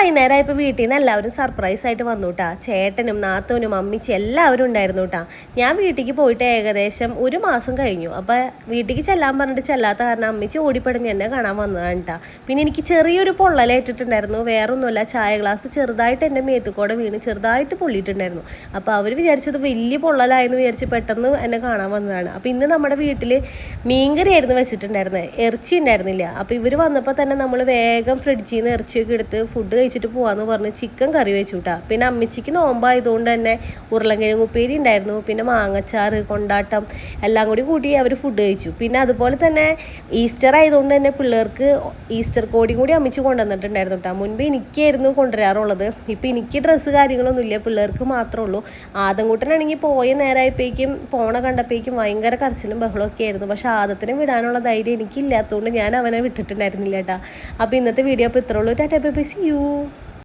വൈകുന്നേരമായപ്പോൾ വീട്ടിൽ നിന്ന് എല്ലാവരും സർപ്രൈസ് ആയിട്ട് വന്നു കേട്ടാ. ചേട്ടനും നാത്തൂനും അമ്മിച്ചും എല്ലാവരും ഉണ്ടായിരുന്നു കേട്ടാ. ഞാൻ വീട്ടിലേക്ക് പോയിട്ട് ഏകദേശം 1 മാസം കഴിഞ്ഞു. അപ്പോൾ വീട്ടിലേക്ക് ചെല്ലാൻ പറഞ്ഞിട്ട് ചെല്ലാത്ത കാരണം അമ്മിച്ച് ഓടിപ്പടഞ്ഞ് എന്നെ കാണാൻ വന്നതാണ് കേട്ടാ. പിന്നെ എനിക്ക് ചെറിയൊരു പൊള്ളലേറ്റിട്ടുണ്ടായിരുന്നു. വേറൊന്നുമല്ല, ചായ ഗ്ലാസ് ചെറുതായിട്ട് എൻ്റെ മേത്തുകൂടെ വീണ് ചെറുതായിട്ട് പൊള്ളിയിട്ടുണ്ടായിരുന്നു. അപ്പോൾ അവർ വിചാരിച്ചത് വലിയ പൊള്ളലായെന്ന് വിചാരിച്ച് പെട്ടെന്ന് എന്നെ കാണാൻ വന്നതാണ്. അപ്പോൾ ഇന്ന് നമ്മുടെ വീട്ടിൽ മീൻകറി ആയിരുന്നു വെച്ചിട്ടുണ്ടായിരുന്നത്, ഇറച്ചി ഉണ്ടായിരുന്നില്ല. അപ്പോൾ ഇവർ വന്നപ്പോൾ തന്നെ നമ്മൾ വേഗം ഫ്രിഡ്ജിൽ നിന്ന് ഇറച്ചിയൊക്കെ എടുത്ത് ഫുഡ് കഴിച്ചിട്ട് പോകാമെന്ന് പറഞ്ഞ് ചിക്കൻ കറി വെച്ചു കേട്ടോ. പിന്നെ അമ്മച്ചിക്ക് നോമ്പായതുകൊണ്ട് തന്നെ ഉരുളൻകിഴങ്ങ് ഉപ്പേരി ഉണ്ടായിരുന്നു, പിന്നെ മാങ്ങച്ചാറ്, കൊണ്ടാട്ടം എല്ലാം കൂട്ടി അവർ ഫുഡ് കഴിച്ചു. പിന്നെ അതുപോലെ തന്നെ ഈസ്റ്റർ ആയതുകൊണ്ട് തന്നെ പിള്ളേർക്ക് ഈസ്റ്റർ കോടിയും കൂടി അമ്മച്ച് കൊണ്ടുവന്നിട്ടുണ്ടായിരുന്നു കേട്ടോ. മുൻപ് എനിക്കായിരുന്നു കൊണ്ടുവരാറുള്ളത്. ഇപ്പം എനിക്ക് ഡ്രസ്സ് കാര്യങ്ങളൊന്നുമില്ല, പിള്ളേർക്ക് മാത്രമേ ഉള്ളൂ. ആദംകൂട്ടനാണെങ്കിൽ പോയ നേരമായപ്പോഴേക്കും പോണ കണ്ടപ്പോഴേക്കും ഭയങ്കര കരച്ചിലും ബഹളമൊക്കെ ആയിരുന്നു. പക്ഷേ ആദത്തിനെ വിടാനുള്ള ധൈര്യം എനിക്കില്ലാത്തതുകൊണ്ട് ഞാൻ അവനെ വിട്ടിട്ടുണ്ടായിരുന്നില്ല കേട്ടോ. അപ്പോൾ ഇന്നത്തെ വീഡിയോ അപ്പോൾ ഇത്രേ ഉള്ളൂ. Tata bye bye, see U.